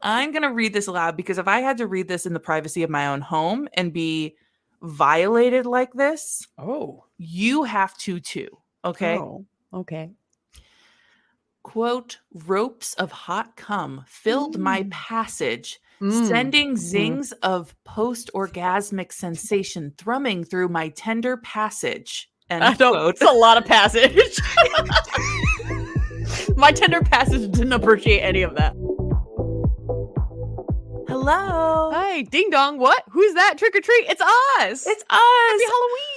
I'm going to read this aloud because if I had to read this in the privacy of my own home and be violated like this, you have to too. Okay. Oh, okay. Quote, ropes of hot cum filled my passage, sending zings of post-orgasmic sensation thrumming through my tender passage. End quote. It's a lot of passage. My tender passage didn't appreciate any of that. Hello. Hi, ding dong. What? Who's that? Trick or treat. It's us. It's us. Happy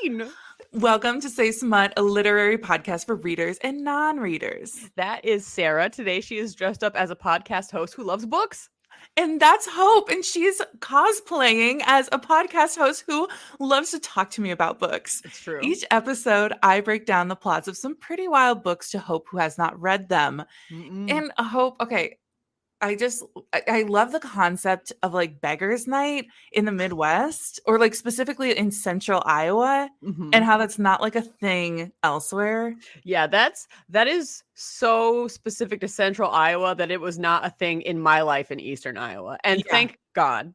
Halloween. Welcome to Say Smut, a literary podcast for readers and non-readers. That is Sarah. Today she is dressed up as a podcast host who loves books. And that's Hope. And she's cosplaying as a podcast host who loves to talk to me about books. It's true. Each episode, I break down the plots of some pretty wild books to Hope, who has not read them. And Hope, okay, I love the concept of like Beggar's Night in the Midwest, or like specifically in central Iowa, and how that's not like a thing elsewhere. Yeah, that is so specific to central Iowa that it was not a thing in my life in eastern Iowa. And thank God.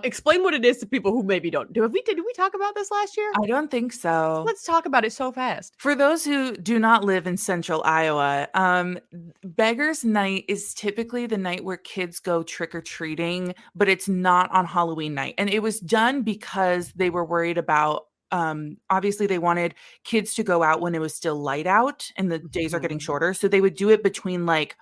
Explain what it is to people who maybe don't. Did we talk about this last year? I don't think so. Let's talk about it so fast. For those who do not live in central Iowa, Beggar's Night is typically the night where kids go trick-or-treating, but it's not on Halloween night. And it was done because they were worried about, obviously they wanted kids to go out when it was still light out and the days are getting shorter. So they would do it between like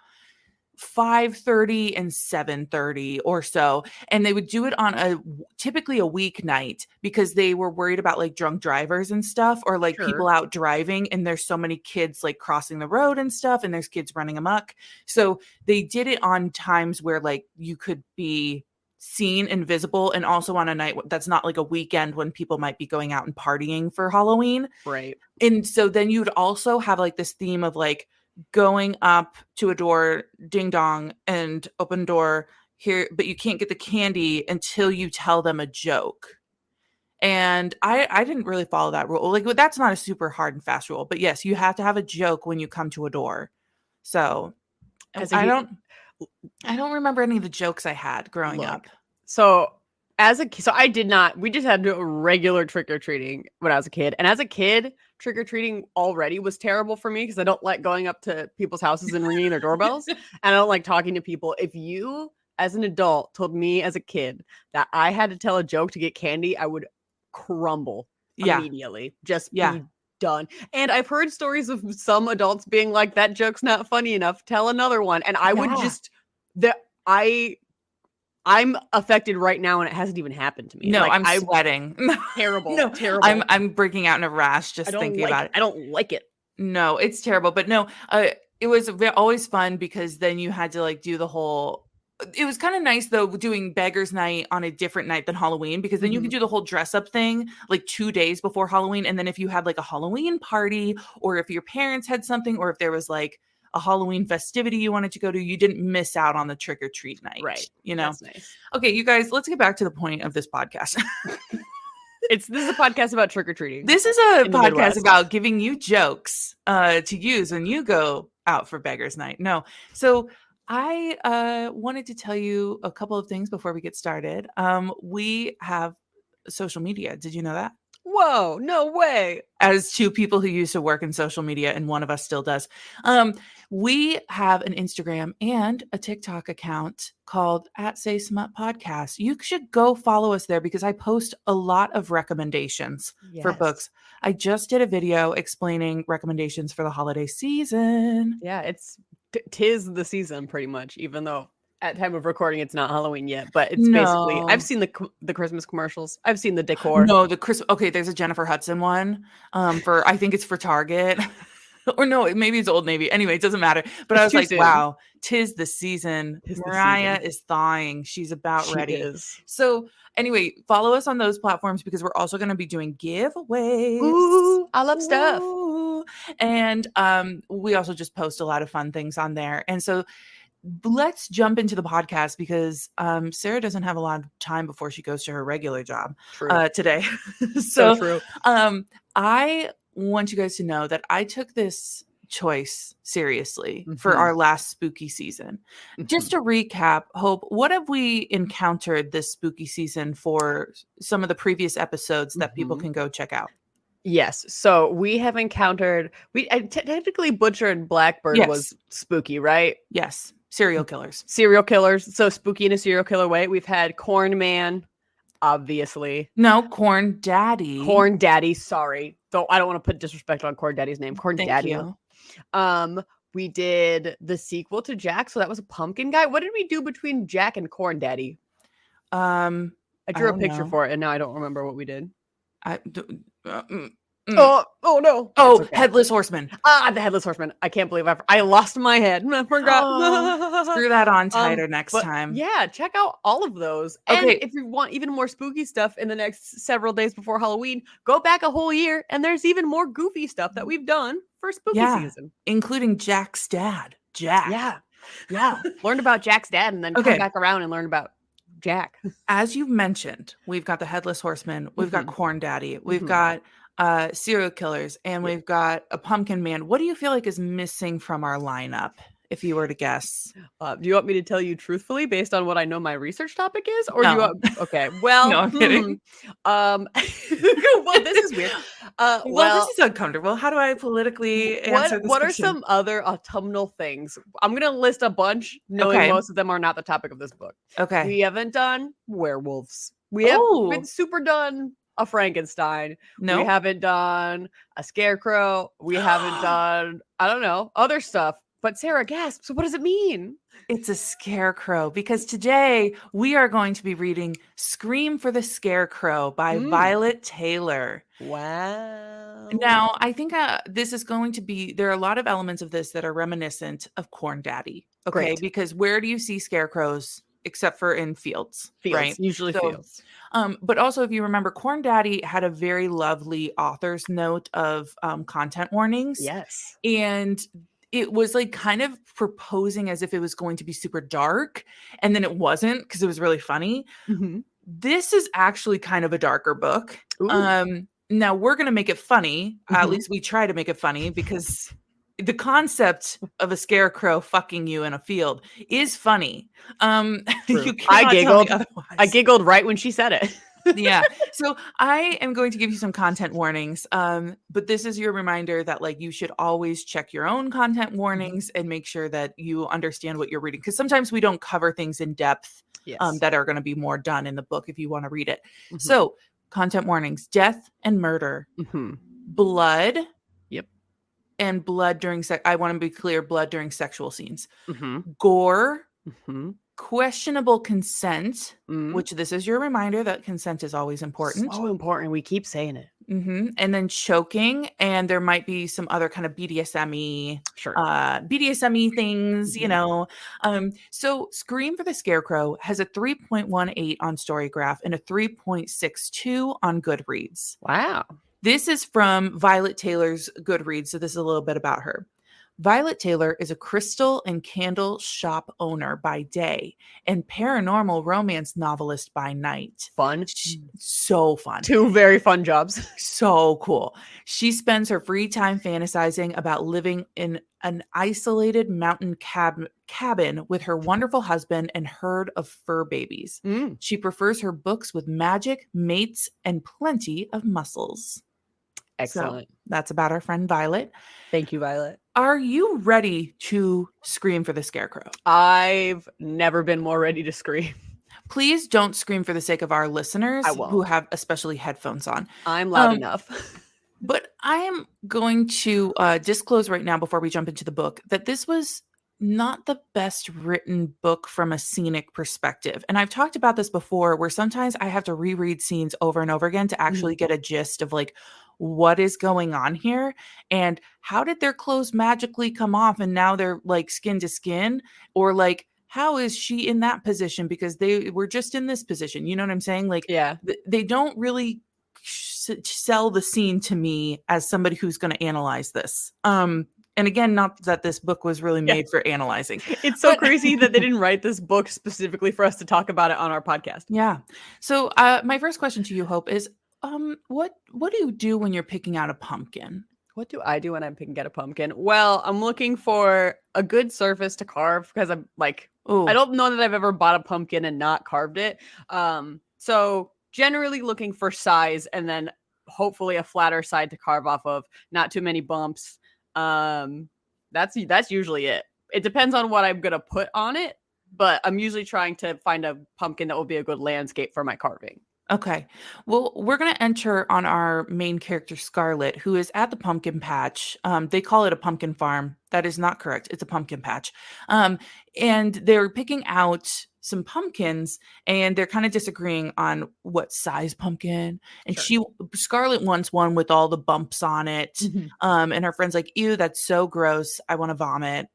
5:30 and 7:30 or so, and they would do it on typically a weeknight because they were worried about like drunk drivers and stuff, or like people out driving and there's so many kids like crossing the road and stuff, and there's kids running amok. So they did it on times where like you could be seen and visible, and also on a night that's not like a weekend when people might be going out and partying for Halloween. Right. And so then you'd also have like this theme of like going up to a door, ding dong, and open door here, but you can't get the candy until you tell them a joke. And I didn't really follow that rule. Like, that's not a super hard and fast rule, but yes, you have to have a joke when you come to a door. So I don't remember any of the jokes I had growing up. So I did not, we just had a regular trick-or-treating when I was a kid. And as a kid, trick-or-treating already was terrible for me because I don't like going up to people's houses and ringing their doorbells. And I don't like talking to people. If you, as an adult, told me as a kid that I had to tell a joke to get candy, I would crumble immediately. Just be done. And I've heard stories of some adults being like, that joke's not funny enough, tell another one. And I would just, I'm affected right now, and it hasn't even happened to me. No, like, I'm sweating. Terrible. No, terrible. I'm breaking out in a rash just thinking about it. I don't like it. No, it's terrible. But no, it was always fun because then you had to like do the whole. It was kind of nice though doing Beggar's Night on a different night than Halloween, because then you could do the whole dress up thing like 2 days before Halloween, and then if you had like a Halloween party, or if your parents had something, or if there was like a Halloween festivity you wanted to go to, you didn't miss out on the trick-or-treat night. Right. You know? That's nice. Okay, you guys, let's get back to the point of this podcast. This is a podcast about trick-or-treating. This is a podcast about giving you jokes to use when you go out for Beggar's Night. No. So I wanted to tell you a couple of things before we get started. We have social media. Did you know that? Whoa, no way. As two people who used to work in social media, and one of us still does. We have an Instagram and a TikTok account called @saysmutpodcast. You should go follow us there because I post a lot of recommendations for books. I just did a video explaining recommendations for the holiday season. Yeah, it's tis the season pretty much, even though at time of recording it's not Halloween yet, but it's basically, I've seen the Christmas commercials, I've seen the decor. No, okay, there's a Jennifer Hudson one for, I think it's for Target. Or no, maybe it's Old Navy. Anyway, it doesn't matter. But I was like, wow, tis the season. Mariah is thawing. She's about ready. Is. So anyway, follow us on those platforms because we're also going to be doing giveaways. Ooh, I love stuff. And we also just post a lot of fun things on there. And so let's jump into the podcast because Sarah doesn't have a lot of time before she goes to her regular job today. So true. I want you guys to know that I took this choice seriously for our last spooky season. Just to recap, Hope, what have we encountered this spooky season for some of the previous episodes that people can go check out? Yes. So we have encountered, I technically Butcher and Blackbird was spooky, right? Yes. Serial killers. Serial killers. So spooky in a serial killer way. We've had Corn Man, obviously. No, Corn Daddy. Corn Daddy, sorry. Though I don't want to put disrespect on Corn Daddy's name. Corn Daddy. You. We did the sequel to Jack, so that was a pumpkin guy. What did we do between Jack and Corn Daddy? I drew a picture for it, and now I don't remember what we did. Oh no! Oh, Headless Horseman. The Headless Horseman. I can't believe I lost my head. I forgot. Screw that on tighter next time. Yeah, check out all of those. And if you want even more spooky stuff in the next several days before Halloween, go back a whole year, and there's even more goofy stuff that we've done for spooky season, including Jack's dad, Jack. Yeah. Learned about Jack's dad, and then come back around and learn about Jack. As you've mentioned, we've got the Headless Horseman, we've got Corn Daddy, we've got serial killers, and we've got a pumpkin man. What do you feel like is missing from our lineup, if you were to guess? Do you want me to tell you truthfully based on what I know my research topic is? Or do you want... Okay, well, no, I'm kidding. Well, this is weird. This is uncomfortable. How do I politically answer this What question? are some other autumnal things? I'm going to list a bunch, knowing most of them are not the topic of this book. Okay. We haven't done werewolves. We haven't been super done a Frankenstein. No. We haven't done a Scarecrow. We haven't done, I don't know, other stuff. But Sarah gasps. So what does it mean? It's a Scarecrow, because today we are going to be reading Scream for the Scarecrow by Violet Taylor. Wow. Now, I think this is going to be, there are a lot of elements of this that are reminiscent of Corn Daddy. Okay. Great. Because where do you see scarecrows except for in fields? Right? Usually fields. But also, if you remember, Corn Daddy had a very lovely author's note of content warnings. Yes. And it was like kind of proposing as if it was going to be super dark, and then it wasn't, because it was really funny. This is actually kind of a darker book. Now we're going to make it funny. At least we try to make it funny, because the concept of a scarecrow fucking you in a field is funny. You I giggled right when she said it. Yeah. So I am going to give you some content warnings. But this is your reminder that like you should always check your own content warnings and make sure that you understand what you're reading. Because sometimes we don't cover things in depth that are going to be more done in the book if you want to read it. So content warnings: death and murder, blood. And blood during I want to be clear, blood during sexual scenes, gore, questionable consent, which this is your reminder that consent is always important. So important. We keep saying it. And then choking, and there might be some other kind of BDSM-y, BDSM-y things, you know. So Scream for the Scarecrow has a 3.18 on Storygraph and a 3.62 on Goodreads. Wow. This is from Violet Taylor's Goodreads, so this is a little bit about her. Violet Taylor is a crystal and candle shop owner by day and paranormal romance novelist by night. Fun. So fun. 2 very fun jobs. So cool. She spends her free time fantasizing about living in an isolated mountain cabin with her wonderful husband and herd of fur babies. She prefers her books with magic, mates, and plenty of muscles. Excellent. So that's about our friend Violet. Thank you, Violet. Are you ready to scream for the Scarecrow? I've never been more ready to scream. Please don't scream for the sake of our listeners who have especially headphones on. I'm loud enough. But I am going to disclose right now before we jump into the book that this was not the best written book from a scenic perspective. And I've talked about this before, where sometimes I have to reread scenes over and over again to actually get a gist of like, what is going on here, and how did their clothes magically come off and now they're like skin to skin, or like how is she in that position because they were just in this position, you know what I'm saying? Like, they don't really sell the scene to me as somebody who's going to analyze this. And again, not that this book was really made for analyzing. It's so crazy that they didn't write this book specifically for us to talk about it on our podcast. Yeah. So my first question to you, Hope, is what do you do when you're picking out a pumpkin? What do I do when I'm picking at a pumpkin? Well, I'm looking for a good surface to carve because I'm like, I Oh, don't know that I've ever bought a pumpkin and not carved it. So generally looking for size and then hopefully a flatter side to carve off of, not too many bumps. That's usually it. It depends on what I'm gonna put on it, but I'm usually trying to find a pumpkin that will be a good landscape for my carving. okay. Well, we're going to enter on our main character, Scarlet, who is at the pumpkin patch. They call it a pumpkin farm. That is not correct. It's a pumpkin patch. And they're picking out some pumpkins and they're kind of disagreeing on what size pumpkin. And Sure. Scarlet wants one with all the bumps on it. Mhm. And her friend's like, ew, that's so gross. I want to vomit.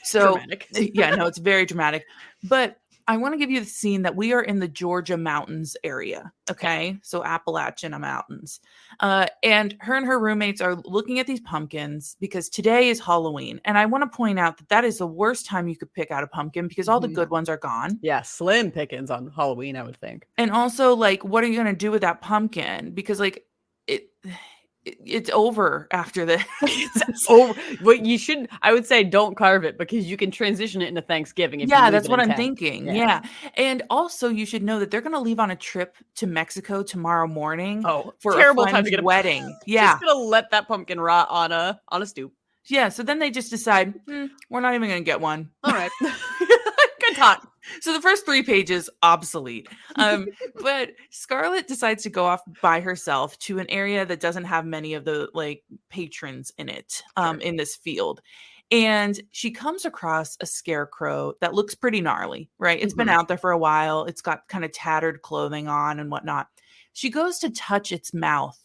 So, Dramatic. yeah, no, it's very dramatic. But I want to give you the scene that we are in the Georgia mountains area. Okay. So Appalachian Mountains. And her roommates are looking at these pumpkins because today is Halloween. And I want to point out that that is the worst time you could pick out a pumpkin because all the Mhm. good ones are gone. Yeah, slim pickings on Halloween, I would think. And also, like, what are you going to do with that pumpkin? Because, like, it. It's over after this. Oh, well, you should. I would say don't carve it because you can transition it into Thanksgiving if you Yeah, leave that's it what I'm intact. thinking. Yeah. Yeah. And also, you should know that they're going to leave on a trip to Mexico tomorrow morning Oh, for a terrible time to friend's get a. wedding. Just Yeah. gonna let that pumpkin rot on a stoop. Yeah. So then they just decide, we're not even going to get one. All right. Good talk. So the first 3 pages, obsolete. But Scarlet decides to go off by herself to an area that doesn't have many of the like patrons in it, Sure. in this field. And she comes across a scarecrow that looks pretty gnarly, right? It's been Mhm. out there for a while. It's got kind of tattered clothing on and whatnot. She goes to touch its mouth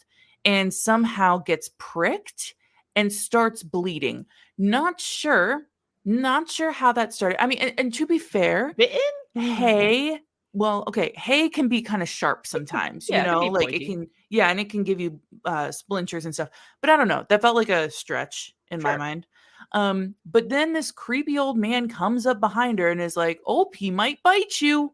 and somehow gets pricked and starts bleeding. Not sure, not sure how that started. I mean, and to be fair, Bitten? hay, well, okay, hay can be kind of sharp sometimes, Yeah, it could be like it pointy. can, yeah, and it can give you splinters and stuff. But I don't know, that felt like a stretch in my Sure. mind. But then this creepy old man comes up behind her and is like, "Oh, he might bite you."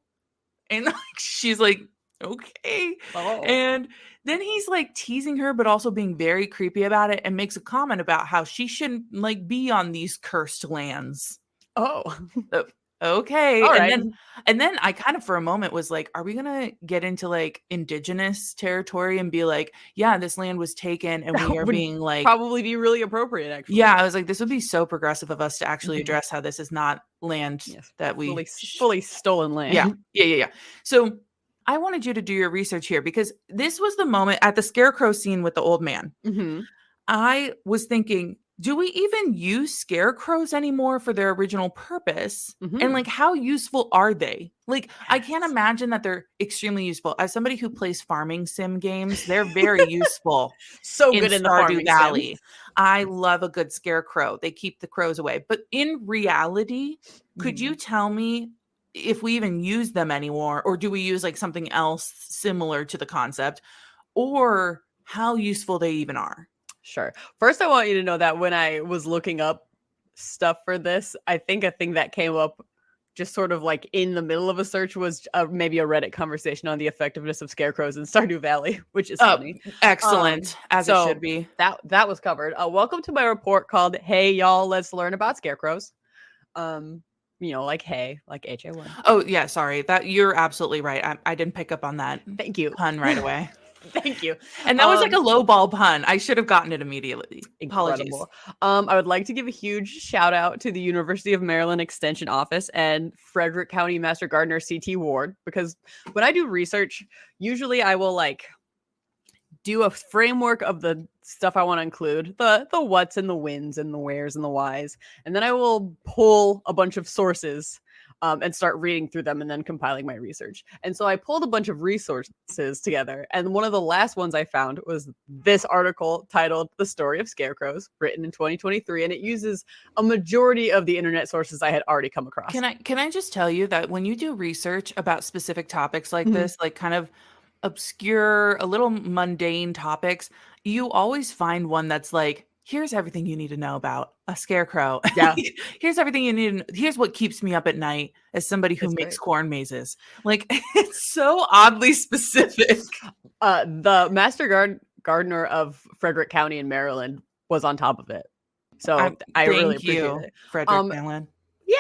And like, she's like, "Okay." Oh. And then he's like teasing her, but also being very creepy about it and makes a comment about how she shouldn't like be on these cursed lands. Oh. Uh, Okay. All And right. then I kind of for a moment was like, are we gonna get into like indigenous territory and be like, yeah, this land was taken and That we are would being like, probably be really appropriate, actually. yeah, I was like, this would be so progressive of us to actually Mhm. address how this is not land Yes. that we Fully stolen yeah. land. Yeah. So I wanted you to do your research here because this was the moment at the scarecrow scene with the old man. Mhm. I was thinking, do we even use scarecrows anymore for their original purpose? And Mhm. like, how useful are they? Like, I can't Yes. imagine that they're extremely useful. As somebody who plays farming sim games, they're very useful So in good in the Stardew farming sim. Valley. I love a good scarecrow. They keep the crows away. But in reality, could you Mhm. tell me if we even use them anymore, or do we use like something else similar to the concept, or how useful they even are? Sure. First, I want you to know that when I was looking up stuff for this, I think a thing that came up just sort of like in the middle of a search was maybe a Reddit conversation on the effectiveness of scarecrows in Stardew Valley, which is Oh, funny. excellent, as it should So be. that was covered. Welcome to my report called "Hey y'all, let's learn about scarecrows." Um, like hey, like HA1. Oh, yeah, sorry. That you're absolutely right. I didn't pick up on that Thank you. pun right away. Thank you. And that was like a low ball pun. I should have gotten it immediately. Apologies. Incredible. I would like to give a huge shout out to the University of Maryland Extension Office and Frederick County Master Gardener CT Ward, because when I do research, usually I will like do a framework of the stuff I want to include, the what's and the wins and the wheres and the whys, and then I will pull a bunch of sources and start reading through them and then compiling my research. And so I pulled a bunch of resources together, and one of the last ones I found was this article titled "The Story of Scarecrows," written in 2023, and it uses a majority of the internet sources I had already come across. Can I just tell you that when you do research about specific topics like Mhm. this, like kind of obscure, a little mundane topics, you always find one that's like, here's everything you need to know about a scarecrow. Yeah, Here's everything you need. Here's what keeps me up at night as somebody who it's makes great. corn mazes. Like it's so oddly specific. The Master Gardener of Frederick County in Maryland was on top of it. So I really Thank appreciate you, it. Frederick Allen.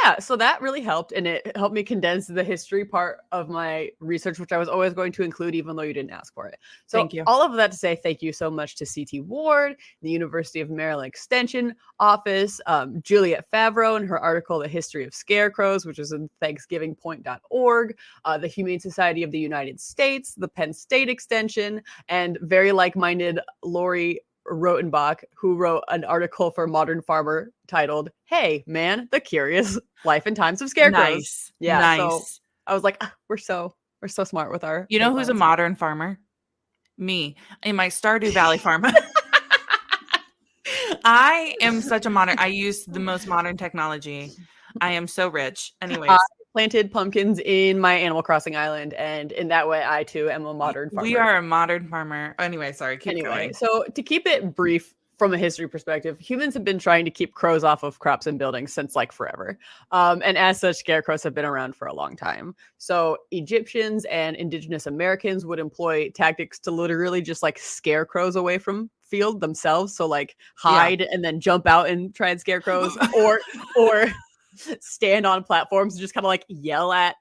Yeah, so that really helped, and it helped me condense the history part of my research, which I was always going to include, even though you didn't ask for it. So Thank you. all of that to say, thank you so much to C.T. Ward, the University of Maryland Extension Office, Juliette Favreau and her article, The History of Scarecrows, which is in thanksgivingpoint.org, the Humane Society of the United States, the Penn State Extension, and very like-minded Lori Rotenbach, who wrote an article for Modern Farmer titled, Hey, Man, the Curious Life and Times of Scarecrows. Nice. Yeah, nice. So I was like, we're so smart with our You know who's a modern farmer? Me, in my Stardew Valley farm. I am such a modern. I use the most modern technology. I am so rich. Anyways. I planted pumpkins in my Animal Crossing island, and in that way, I too am a modern farmer. We are a modern farmer. Anyway, sorry, keep going. So to keep it brief from a history perspective, humans have been trying to keep crows off of crops and buildings since like forever. And as such, scarecrows have been around for a long time. So Egyptians and indigenous Americans would employ tactics to literally just like scare crows away from field themselves. So like hide and then jump out and try and scare crows, or stand on platforms and just kind of like yell at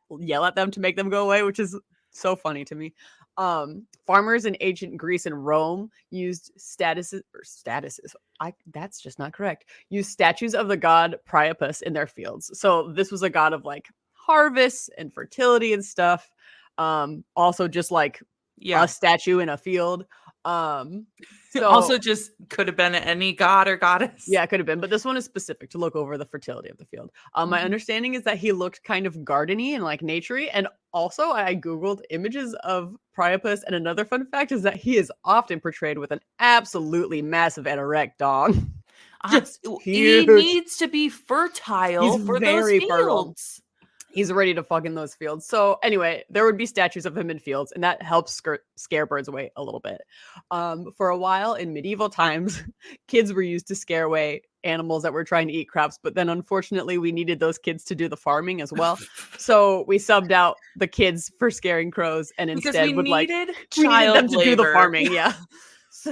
them to make them go away, which is so funny to me. Farmers in ancient Greece and Rome used statues. That's just not correct. Used statues of the god Priapus in their fields. So this was a god of like harvest and fertility and stuff. Also just like a statue in a field. So also just could have been any god or goddess. Yeah, it could have been, but this one is specific to look over the fertility of the field. My understanding is that he looked kind of gardeny and like naturey, and also I googled images of Priapus, and another fun fact is that he is often portrayed with an absolutely massive and erect dog. He needs to be fertile for those fields. Fertile. He's ready to fuck in those fields. So anyway, there would be statues of him in fields, and that helps scare birds away a little bit. For a while in medieval times, kids were used to scare away animals that were trying to eat crops, but then unfortunately we needed those kids to do the farming as well. So we subbed out the kids for scaring crows, and instead we needed them to do the farming. Yeah.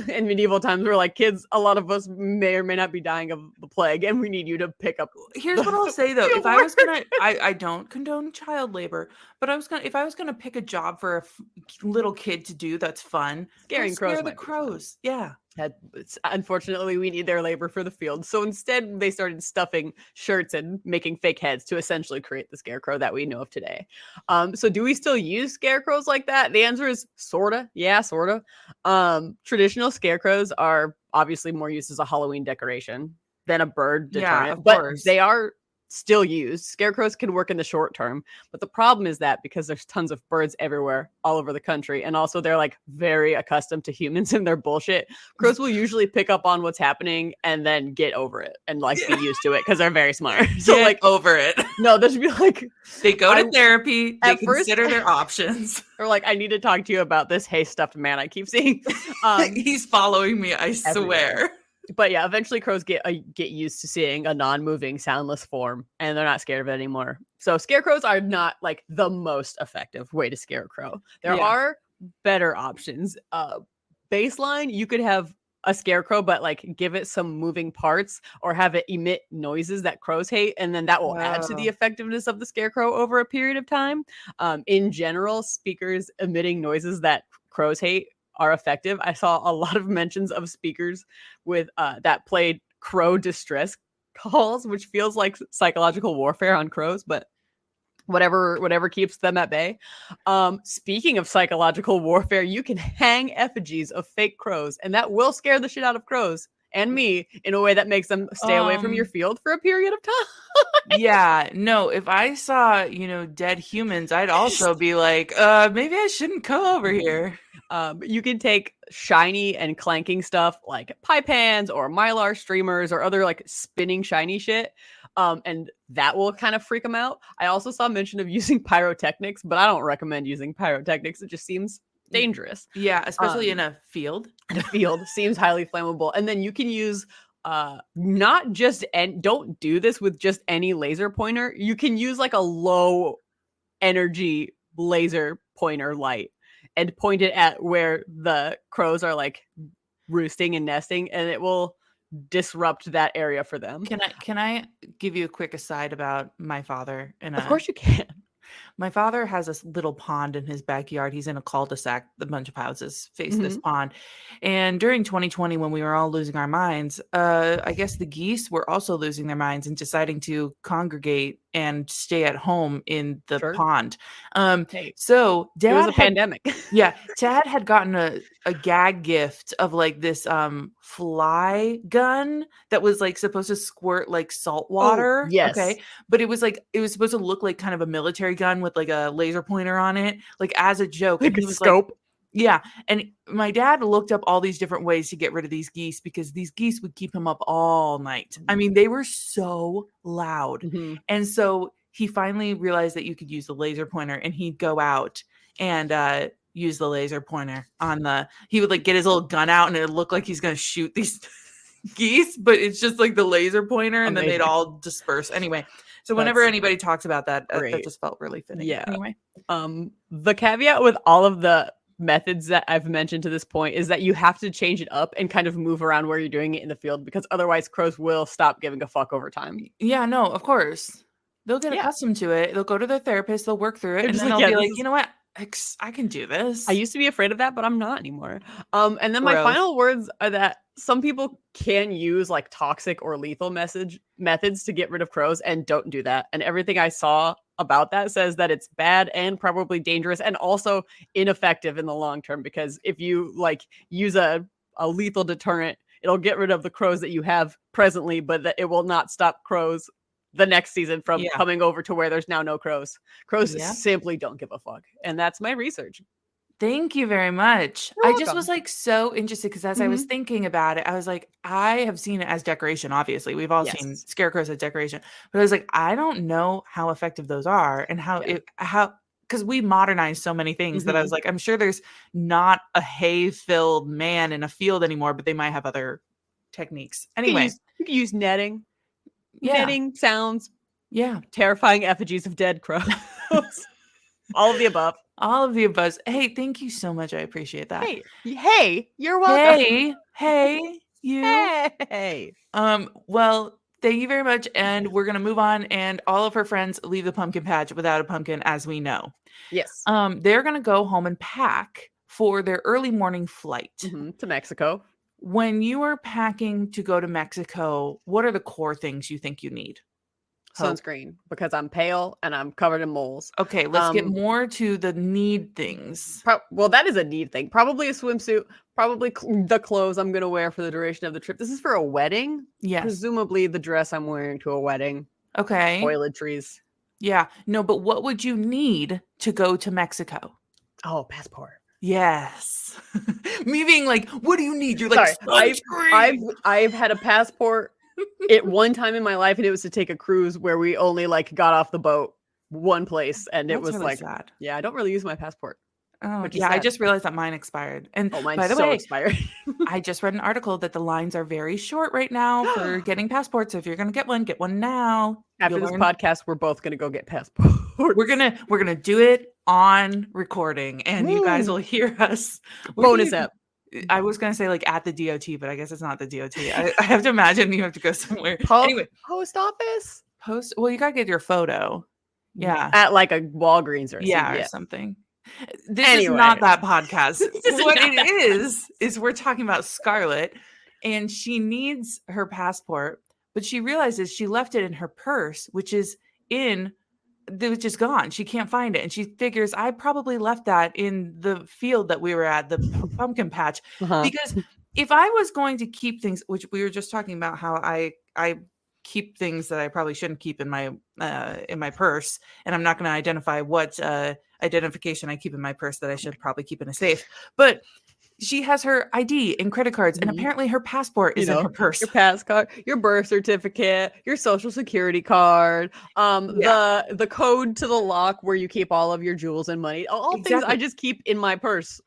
In medieval times, we're like, kids, a lot of us may or may not be dying of the plague, and we need you to pick up. Here's what I'll say though: if I was gonna, I don't condone child labor, but if I was gonna pick a job for a little kid to do that's fun, scaring crows. Scare the crows, yeah. Unfortunately, we need their labor for the field. So instead, they started stuffing shirts and making fake heads to essentially create the scarecrow that we know of today. So do we still use scarecrows like that? The answer is sorta. Yeah, sorta. Traditional scarecrows are obviously more used as a Halloween decoration than a bird deterrent, but they are still used. Scarecrows can work in the short term, but the problem is that because there's tons of birds everywhere all over the country, and also they're like very accustomed to humans and their bullshit, crows will usually pick up on what's happening and then get over it and like be used to it because they're very smart. So like over it. No, there should be like they go to therapy, they consider their options. Or like, I need to talk to you about this hey stuffed man I keep seeing. He's following me, I swear. But yeah, eventually crows get used to seeing a non-moving, soundless form, and they're not scared of it anymore. So scarecrows are not like the most effective way to scare a crow. There are better options. Baseline, you could have a scarecrow, but like give it some moving parts or have it emit noises that crows hate, and then that will add to the effectiveness of the scarecrow over a period of time. In general, speakers emitting noises that crows hate are effective. I saw a lot of mentions of speakers with that played crow distress calls, which feels like psychological warfare on crows, but whatever keeps them at bay. Speaking of psychological warfare, you can hang effigies of fake crows, and that will scare the shit out of crows and me in a way that makes them stay away from your field for a period of time. Yeah, no, if I saw, dead humans, I'd also be like, maybe I shouldn't go over here. You can take shiny and clanking stuff like pie pans or mylar streamers or other like spinning shiny shit. And that will kind of freak them out. I also saw mention of using pyrotechnics, but I don't recommend using pyrotechnics. It just seems dangerous. Yeah, especially in a field. In a field seems highly flammable. And then you can use not just, and don't do this with just any laser pointer. You can use like a low energy laser pointer light and point it at where the crows are like roosting and nesting, and it will disrupt that area for them. Can I give you a quick aside about my father? Of course you can. My father has this little pond in his backyard. He's in a cul-de-sac. A bunch of houses face this pond. And during 2020, when we were all losing our minds, I guess the geese were also losing their minds and deciding to congregate and stay at home in the pond. Hey, so it was Dad a pandemic. Dad had gotten a gag gift of like this fly gun that was like supposed to squirt like salt water. Yes. Okay. But it was supposed to look like kind of a military gun with like a laser pointer on it, like as a joke. Like and he a was scope. like, yeah. And my dad looked up all these different ways to get rid of these geese because these geese would keep him up all night. I mean, they were so loud. And so he finally realized that you could use the laser pointer, and he'd go out and use the laser pointer on he would like get his little gun out and it would look like he's going to shoot these geese, but it's just like the laser pointer and then they'd all disperse. Anyway, so whenever anybody talks about that, that just felt really fitting. Yeah. Anyway, the caveat with all of the methods that I've mentioned to this point is that you have to change it up and kind of move around where you're doing it in the field, because otherwise crows will stop giving a fuck over time. Yeah, no, of course. They'll get accustomed to it. They'll go to their therapist. They'll work through it. And then they'll be like, you know what? I can do this. I used to be afraid of that, but I'm not anymore. And then my final words are that some people can use like toxic or lethal methods to get rid of crows, and don't do that. And everything I saw about that says that it's bad and probably dangerous and also ineffective in the long term, because if you like use a lethal deterrent, it'll get rid of the crows that you have presently, but that it will not stop crows the next season from coming over to where there's now no crows. Crows simply don't give a fuck. And that's my research. Thank you very much. I just was like so interested because as I was thinking about it, I was like, I have seen it as decoration. Obviously, we've all seen scarecrows as decoration, but I was like, I don't know how effective those are and how because we modernized so many things that I was like, I'm sure there's not a hay-filled man in a field anymore, but they might have other techniques. Anyway, you can use netting. Netting sounds. Yeah. Terrifying effigies of dead crows. All of the above. All of the above. Hey, thank you so much. I appreciate that. Hey, you're welcome. Hey, you. Hey. Well, thank you very much. And we're gonna move on. And all of her friends leave the pumpkin patch without a pumpkin, as we know. Yes. They're gonna go home and pack for their early morning flight to Mexico. When you are packing to go to Mexico, what are the core things you think you need? Sunscreen, because I'm pale and I'm covered in moles. Okay, let's get more to the need things. Well, that is a need thing. Probably a swimsuit, probably the clothes I'm going to wear for the duration of the trip. This is for a wedding. Yes. Presumably the dress I'm wearing to a wedding. Okay. Toiletries. Yeah. No, but what would you need to go to Mexico? Oh, passport. Yes. Me being like, what do you need? You're like, I've had a passport at one time in my life, and it was to take a cruise where we only like got off the boat one place, and it was really like sad. Yeah, I don't really use my passport. Oh yeah, I just realized that mine expired. And by the way, expired. I just read an article that the lines are very short right now for getting passports. So if you're gonna get one now. After this podcast, we're both gonna go get passports. We're gonna do it on recording, and you guys will hear us. Bonus app. I was gonna say like at the DOT, but I guess it's not the DOT. I have to imagine you have to go somewhere. Anyway, post office. Well, you gotta get your photo. Yeah, at like a Walgreens or or something. This is not that podcast. What it is we're talking about Scarlet, and she needs her passport, but she realizes she left it in her purse, which is gone. She can't find it. And she figures I probably left that in the field that we were at, the pumpkin patch. Because if I was going to keep things, which we were just talking about how I keep things that I probably shouldn't keep in my purse, and I'm not going to identify what identification I keep in my purse that I should probably keep in a safe. But she has her ID and credit cards, and apparently her passport is in her purse. Your pass card, your birth certificate, your social security card, the code to the lock where you keep all of your jewels and money. All things I just keep in my purse.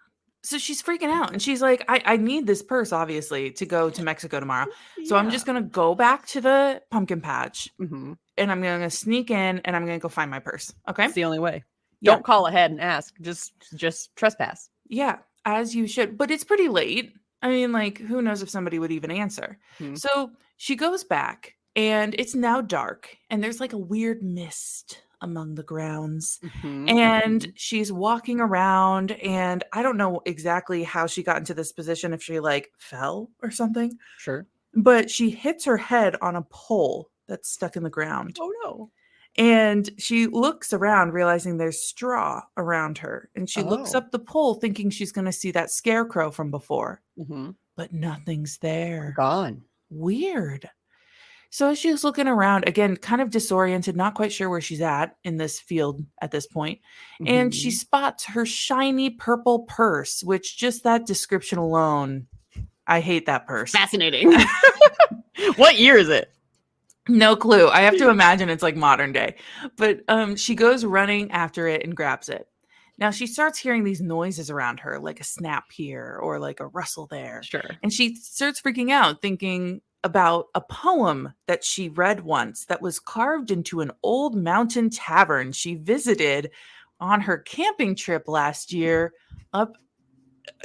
So she's freaking out, and she's like, I need this purse, obviously, to go to Mexico tomorrow. So I'm just going to go back to the pumpkin patch, and I'm going to sneak in, and I'm going to go find my purse. Okay? It's the only way. Yeah. Don't call ahead and ask. Just trespass. Yeah. As you should, but it's pretty late. I mean, like, who knows if somebody would even answer? Hmm. So she goes back, and it's now dark, and there's like a weird mist among the grounds. Mhm, And mhm. she's walking around, and I don't know exactly how she got into this position, if she like fell or something, Sure. but she hits her head on a pole that's stuck in the ground. Oh, no. And she looks around, realizing there's straw around her. And she looks Oh. up the pole, thinking she's going to see that scarecrow from before, Mhm. but nothing's there. Gone. Weird. So as she's looking around, again, kind of disoriented, not quite sure where she's at in this field at this point, and she Mhm. spots her shiny purple purse, which just that description alone, I hate that purse. Fascinating. What year is it? No clue. I have to imagine it's like modern day. But she goes running after it and grabs it. Now she starts hearing these noises around her, like a snap here or like a rustle there. Sure. And she starts freaking out, thinking about a poem that she read once that was carved into an old mountain tavern she visited on her camping trip last year up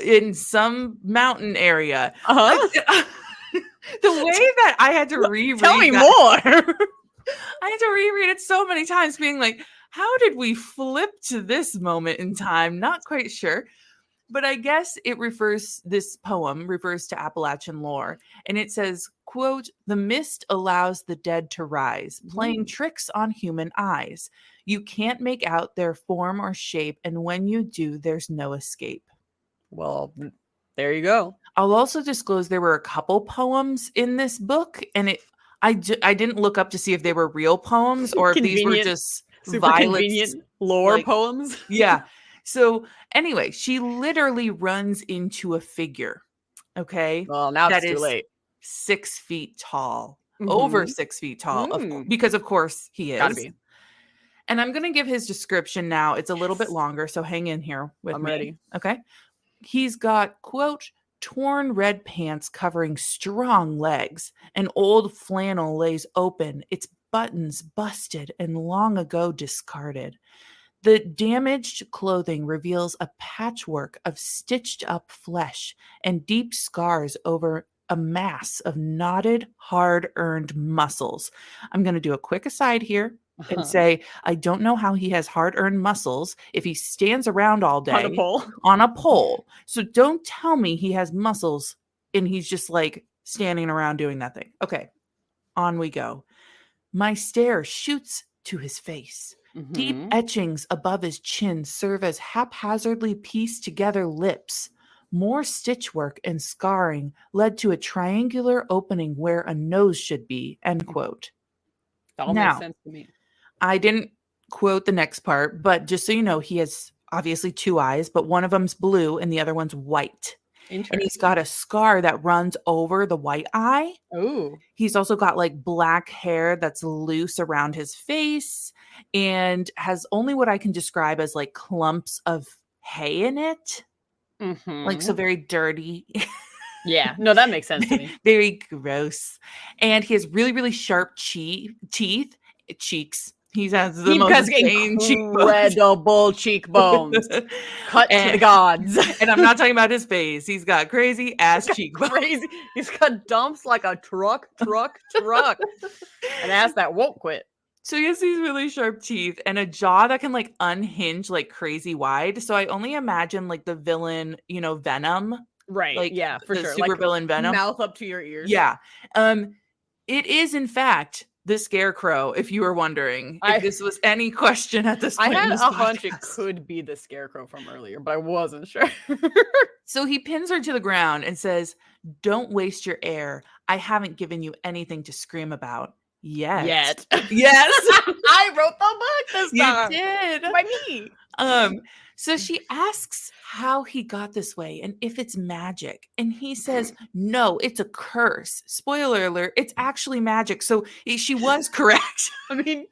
in some mountain area. Uh-huh. The way that I had to reread Tell me that, more. I had to reread it so many times, being like, how did we flip to this moment in time? Not quite sure. But I guess this poem refers to Appalachian lore. And it says, quote, "The mist allows the dead to rise, playing Ooh. tricks on human eyes. You can't make out their form or shape. And when you do, there's no escape." Well, there you go. I'll also disclose there were a couple poems in this book, and I didn't look up to see if they were real poems or if these were Convenient, just super Violet's, convenient lore like, poems. yeah. So anyway, she literally runs into a figure, okay, Well, now that it's too is late. 6 feet tall, over Mhm. 6 feet tall, Mm. because of course he Gotta is. be. And I'm going to give his description now. It's a little bit Yes. longer, so hang in here with I'm me, ready. okay? He's got, quote, "torn red pants covering strong legs. An old flannel lays open, its buttons busted and long ago discarded. The damaged clothing reveals a patchwork of stitched up flesh and deep scars over a mass of knotted, hard earned muscles." I'm going to do a quick aside here and Uh-huh. say, I don't know how he has hard earned muscles if he stands around all On a day pole. on a pole. So don't tell me he has muscles and he's just like standing around doing nothing. Okay, on we go. My stare shoots to his face. Deep Mhm. etchings above his chin serve as haphazardly pieced together lips. More stitchwork and scarring led to a triangular opening where a nose should be. End quote. That all makes Now, sense to me. I didn't quote the next part, but just so you know, he has obviously two eyes, but one of them's blue and the other one's white. And he's Interesting. got a scar that runs over the white eye. Ooh. He's also got like black hair that's loose around his face and has only what I can describe as like clumps of hay in it. Like, so Mhm. very dirty, Yeah. No, that makes sense to me. very gross. And he has really, really sharp cheeks. He has the He most has insane cheekbones. incredible cheekbones. Cut to the and, gods. and I'm not talking about his face. He's got crazy ass He's got cheekbones. crazy. He's got dumps like a truck. An ass that won't quit. So he has these really sharp teeth and a jaw that can like unhinge like crazy wide. So I only imagine like the villain, Venom, Right. like Yeah, for the sure. super Like villain Venom. mouth up to your ears. Yeah. It is in fact the Scarecrow, if you were wondering, if this was any question at this I point in had this a hunch it podcast. could be the Scarecrow from earlier, but I wasn't sure. So he pins her to the ground and says, "Don't waste your air. I haven't given you anything to scream about yet." Yet. Yes. I wrote the book this You time. did. By me. So she asks how he got this way and if it's magic. And he says, "No, it's a curse." Spoiler alert, it's actually magic. So she was correct. I mean,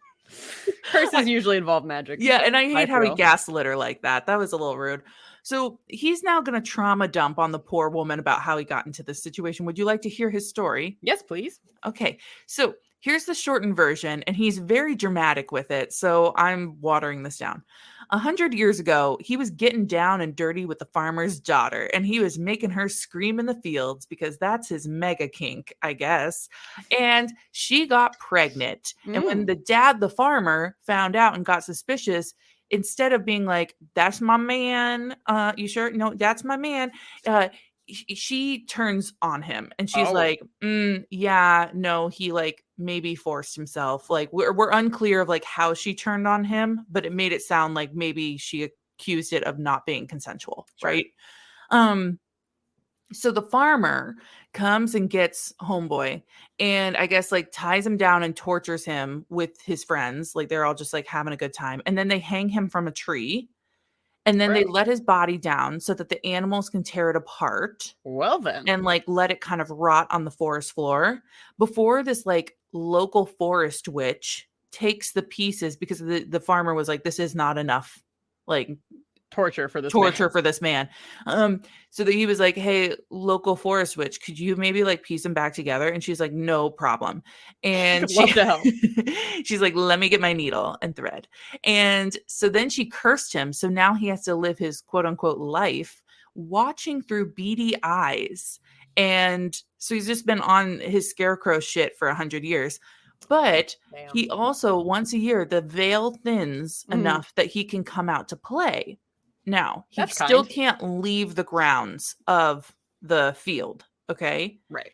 curses usually involve magic. Yeah, and I I hate how he feel. gaslit her like that. That was a little rude. So he's now going to trauma dump on the poor woman about how he got into this situation. Would you like to hear his story? Yes, please. Okay. So here's the shortened version, and he's very dramatic with it, so I'm watering this down. 100 years ago, he was getting down and dirty with the farmer's daughter, and he was making her scream in the fields because that's his mega kink, I guess. And she got pregnant. And when the dad, the farmer, found out and got suspicious, instead of being like, "That's my man," you sure? No, that's my man. She turns on him and she's like, yeah, no, he like maybe forced himself. Like we're unclear of like how she turned on him, but it made it sound like maybe she accused it of not being consensual. Sure. Right. So the farmer comes and gets homeboy and I guess like ties him down and tortures him with his friends. Like they're all just like having a good time. And then they hang him from a tree. And then they let his body down so that the animals can tear it apart. Well, then. And like let it kind of rot on the forest floor before this like local forest witch takes the pieces because the farmer was like, this is not enough like torture for this man. So that he was like, hey, local forest witch, could you maybe like piece them back together? And she's like, no problem. And she's like, let me get my needle and thread. And so then she cursed him. So now he has to live his quote unquote life watching through beady eyes. And so he's just been on his scarecrow shit for 100 years. But he also, once a year, the veil thins enough that he can come out to play. Now, he still can't leave the grounds of the field, okay? Right.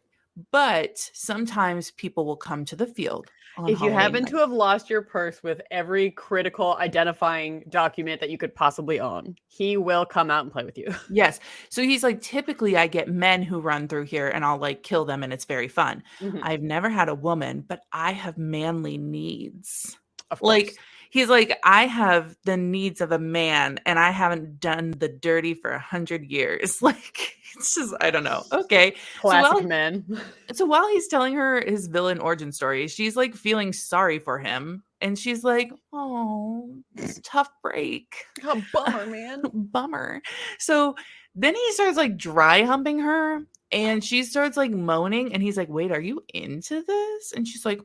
But sometimes people will come to the field. If you happen to have lost your purse with every critical identifying document that you could possibly own, he will come out and play with you. Yes. So he's like, typically I get men who run through here and I'll like kill them and it's very fun. I've never had a woman, but I have manly needs. Of course. Like, he's like, I have the needs of a man and I haven't done the dirty for 100 years. Like, it's just, I don't know. Okay. Classic men. So while he's telling her his villain origin story, she's like feeling sorry for him. And she's like, oh, it's a tough break. Oh, bummer, man. Bummer. So then he starts like dry humping her and she starts like moaning. And he's like, wait, are you into this? And she's like,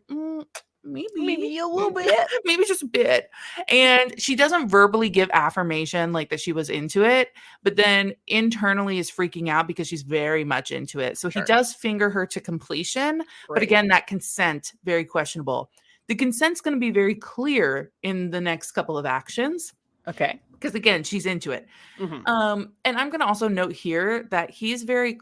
maybe a little bit, maybe just a bit. And she doesn't verbally give affirmation like that she was into it, but then internally is freaking out because she's very much into it. So he does finger her to completion, but again, that consent, very questionable. The consent's going to be very clear in the next couple of actions. Okay. Because again, she's into it. And I'm going to also note here that he's very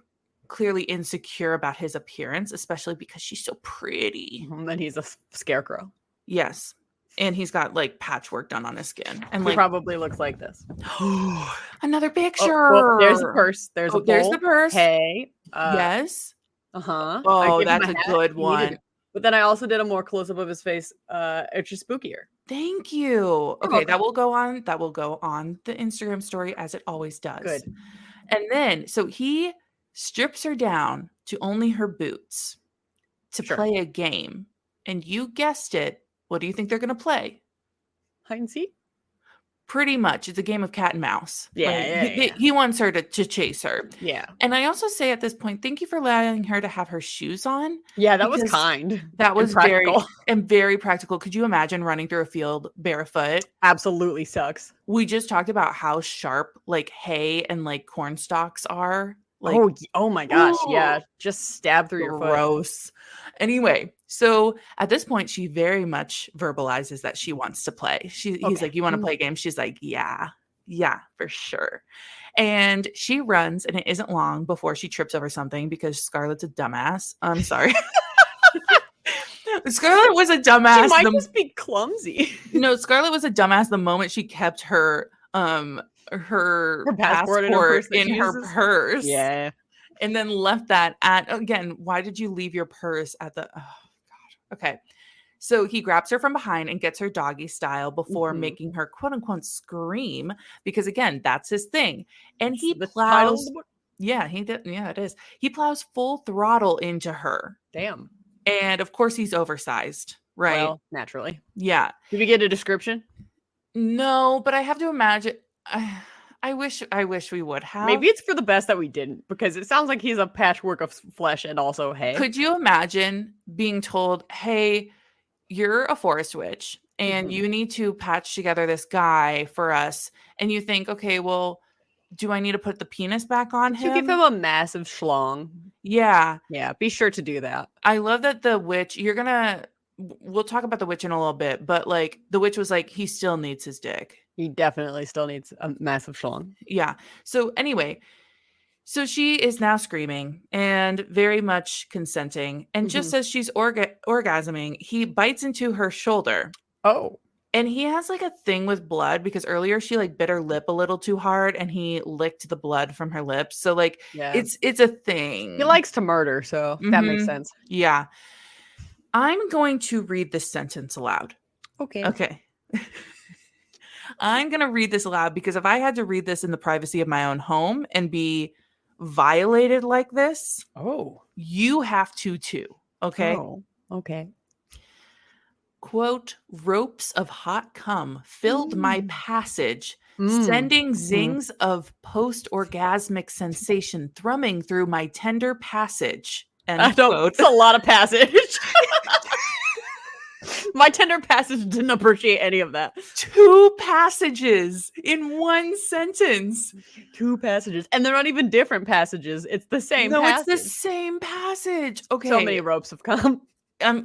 clearly insecure about his appearance, especially because she's so pretty. And then he's a scarecrow. Yes. And he's got like patchwork done on his skin. And he probably looks like this. Another picture. Well, there's a purse. There's a bowl. There's the purse. Hey. Yes. Oh, that's a good one. But then I also did a more close-up of his face. It's just spookier. Thank you. Okay, that will go on. That will go on the Instagram story as it always does. Good. And then, so he strips her down to only her boots to play a game. And you guessed it. What do you think they're going to play? Hide and seek? Pretty much. It's a game of cat and mouse. Yeah, He wants her to chase her. Yeah. And I also say at this point, thank you for allowing her to have her shoes on. Yeah, that was kind. That was very practical. Could you imagine running through a field barefoot? Absolutely sucks. We just talked about how sharp like hay and like corn stalks are. Like, oh my gosh. Yeah. Just stab through your foot. Gross. Anyway, so at this point, she very much verbalizes that she wants to play. He's like, you want to play a game? She's like, yeah, for sure. And she runs, and it isn't long before she trips over something because Scarlet's a dumbass. I'm sorry. Scarlet was a dumbass. She might just be clumsy. No, Scarlet was a dumbass the moment she kept her passport in her purse. Yeah. And then left that at, again, why did you leave your purse at the, oh God. Okay. So he grabs her from behind and gets her doggy style before making her quote unquote scream, because again, that's his thing. And he plows. Yeah, he did. Yeah, it is. He plows full throttle into her. Damn. And of course he's oversized, right? Well, naturally. Yeah. Did we get a description? No, but I have to imagine. I wish we would have. Maybe it's for the best that we didn't, because it sounds like he's a patchwork of flesh and also hay. Could you imagine being told, "Hey, you're a forest witch and you need to patch together this guy for us," and you think, "Okay, well, do I need to put the penis back on You give him a massive schlong. Yeah. Yeah, be sure to do that. I love that the witch, we'll talk about the witch in a little bit, but like the witch was like, he still needs his dick. He definitely still needs a massive schlong. Yeah. So anyway, so she is now screaming and very much consenting. And just as she's orgasming, he bites into her shoulder. Oh. And he has like a thing with blood because earlier she like bit her lip a little too hard and he licked the blood from her lips. So like it's a thing. He likes to murder, so that makes sense. Yeah. I'm going to read this sentence aloud. Okay. I'm going to read this aloud because if I had to read this in the privacy of my own home and be violated like this, you have to too. Okay. Oh, okay. Quote, ropes of hot cum filled my passage, sending zings of post-orgasmic sensation thrumming through my tender passage. End quote. It's a lot of passage. My tender passage didn't appreciate any of that. 2 passages in one sentence. 2 passages. And they're not even different passages. It's the same passage. It's the same passage. Okay. So many ropes have come.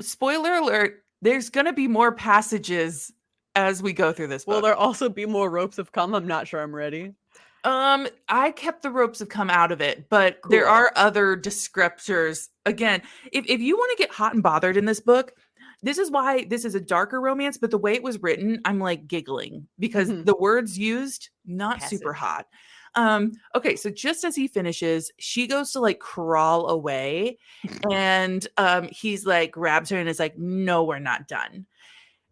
Spoiler alert. There's going to be more passages as we go through this book. Will there also be more ropes have come? I'm not sure I'm ready. I kept the ropes have come out of it, but there are other descriptors. Again, if you want to get hot and bothered in this book, this is why this is a darker romance, but the way it was written, I'm like giggling because the words used, not super hot. Okay, so just as he finishes, she goes to like crawl away and he's like grabs her and is like, "No, we're not done."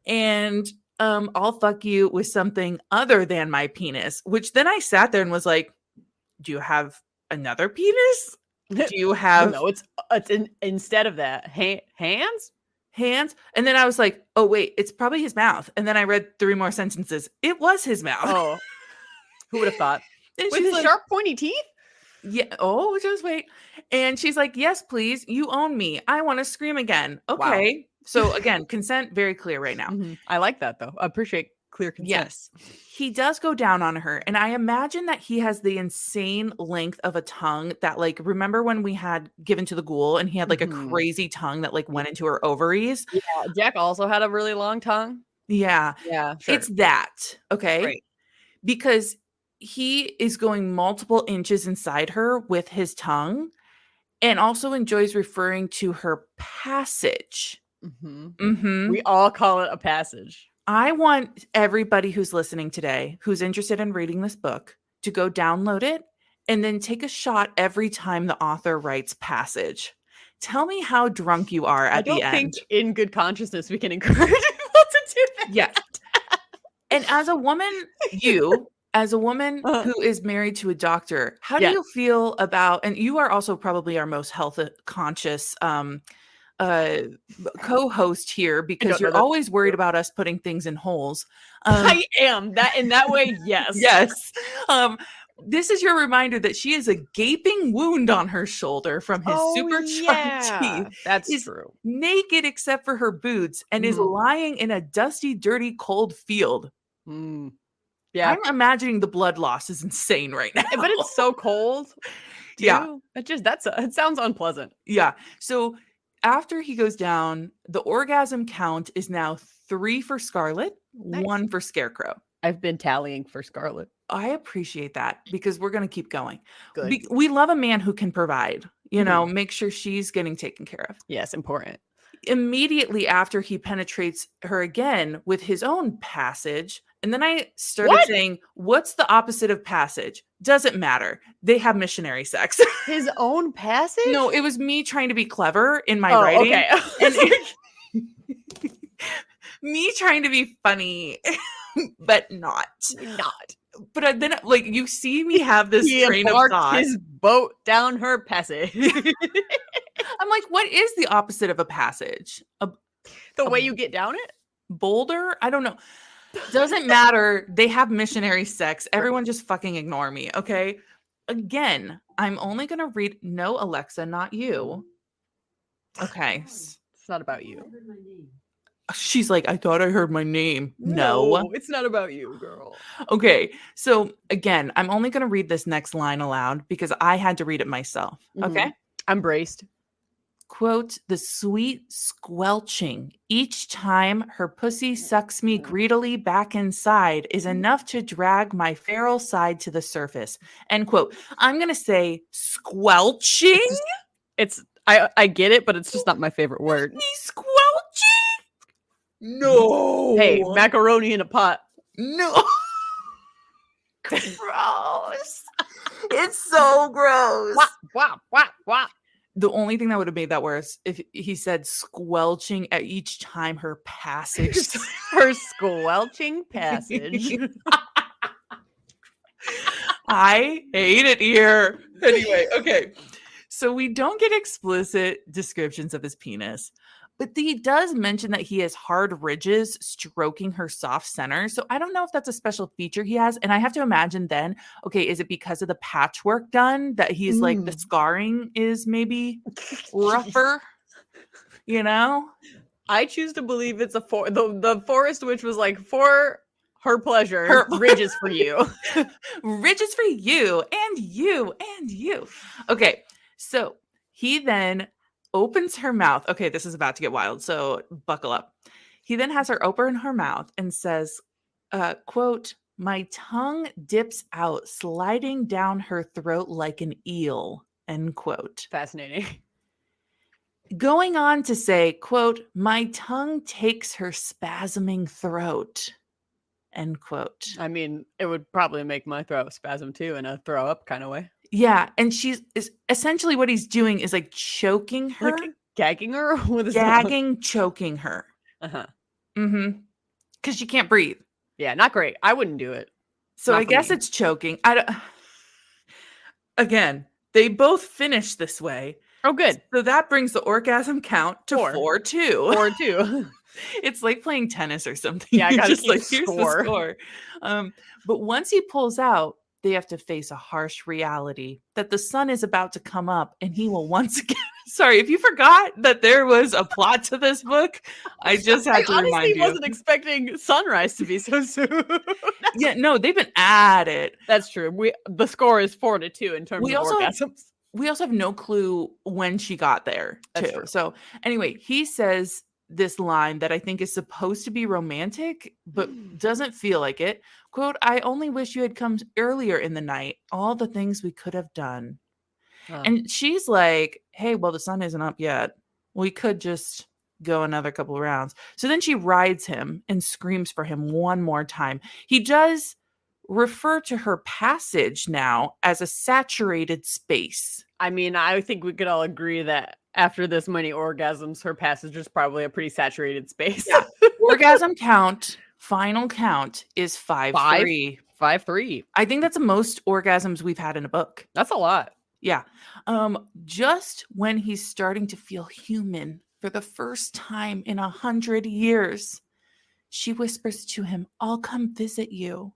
And I'll fuck you with something other than my penis, which then I sat there and was like, "Do you have another penis? Do you have No, it's instead of that, hands?" And then I was like, "Oh wait, it's probably his mouth." And then I read 3 more sentences. It was his mouth. Oh. Who would have thought? And with his sharp, pointy teeth? Yeah. Oh, just wait. And she's like, "Yes, please. You own me. I want to scream again." Okay. Wow. So again, consent very clear right now. I like that though. I appreciate clear consent. Yes. He does go down on her. And I imagine that he has the insane length of a tongue that like, remember when we had Given to the Ghoul and he had like a crazy tongue that like went into her ovaries? Yeah. Jack also had a really long tongue. Yeah. Yeah. Sure. It's that. Okay. Right. Because he is going multiple inches inside her with his tongue and also enjoys referring to her passage. We all call it a passage. I want everybody who's listening today, who's interested in reading this book, to go download it and then take a shot every time the author writes passage. Tell me how drunk you are at the end. I don't think in good consciousness we can encourage people to do that. Yeah. And as a woman, who is married to a doctor, how do you feel about, and you are also probably our most health conscious co-host here because you're always worried about us putting things in holes. I am that in that way. Yes. Yes. This is your reminder that she is a gaping wound on her shoulder from his supercharged teeth. That's true. Naked except for her boots and is lying in a dusty, dirty, cold field. Yeah. I'm imagining the blood loss is insane right now. But it's so cold. Too. Yeah. It sounds unpleasant. Yeah. So after he goes down, the orgasm count is now 3 for Scarlet, 1 for Scarecrow. I've been tallying for Scarlet. I appreciate that because we're going to keep going. Good. We love a man who can provide, make sure she's getting taken care of. Yes, important. Immediately after he penetrates her again with his own passage. And then I started saying, what's the opposite of passage? Doesn't matter. They have missionary sex. His own passage? No, it was me trying to be clever in my writing. Okay. And me trying to be funny, but not. But then, like, you see me have this train of thought. His boat down her passage. I'm like, what is the opposite of a passage? The way you get down it? Boulder? I don't know. Doesn't matter. They have missionary sex. Everyone just fucking ignore me, okay? Again, I'm only going to read. No, Alexa, not you. Okay. It's not about you. She's like, I thought I heard my name. No. it's not about you, girl. Okay. So again, I'm only going to read this next line aloud because I had to read it myself. Okay. I'm braced. Quote, the sweet squelching each time her pussy sucks me greedily back inside is enough to drag my feral side to the surface. End quote. I'm going to say squelching. I get it, but it's just not my favorite word. Squelching? No. Hey, macaroni in a pot. No. Gross. It's so gross. Wah. The only thing that would have made that worse if he said squelching at each time her passage. Her squelching passage. I hate it here. Anyway, okay. So we don't get explicit descriptions of his penis, but he does mention that he has hard ridges stroking her soft center. So I don't know if that's a special feature he has. And I have to imagine then, okay, is it because of the patchwork done that he's like the scarring is maybe rougher? You know? I choose to believe it's the forest witch was like, for her pleasure, ridges for you. Ridges for you and you and you. Okay. So he then opens her mouth. Okay, this is about to get wild, so buckle up. He then has her open her mouth and says, quote, my tongue dips out, sliding down her throat like an eel, end quote. Fascinating. Going on to say, quote, my tongue takes her spasming throat, end quote. I mean, it would probably make my throat spasm too in a throw up kind of way. Yeah, and is essentially what he's doing is like choking her. Like gagging her with his tongue? Choking her. Uh-huh. Mm-hmm. Because she can't breathe. Yeah, not great. I wouldn't do it. So I guess it's choking. Again, they both finish this way. Oh, good. So that brings the orgasm count to 4-2. 4-2. It's like playing tennis or something. Yeah, I gotta just keep like here's the score. But once he pulls out, they have to face a harsh reality that the sun is about to come up and he will once again. Sorry, if you forgot that there was a plot to this book, I just had to remind you. I honestly wasn't expecting sunrise to be so soon. Yeah, no, they've been at it. That's true. The score is 4-2 in terms of orgasms. We also have no clue when she got there, too. True. So anyway, he says this line that I think is supposed to be romantic, but doesn't feel like it. Quote, I only wish you had come earlier in the night. All the things we could have done. And she's like, hey, well, the sun isn't up yet. We could just go another couple rounds. So then she rides him and screams for him one more time. He does refer to her passage now as a saturated space. I mean, I think we could all agree that after this many orgasms, her passage is probably a pretty saturated space. Yeah. Orgasm count, final count is 5-3. 5-3. I think that's the most orgasms we've had in a book. That's a lot. Yeah. Just when he's starting to feel human for the first time in 100 years, she whispers to him, I'll come visit you.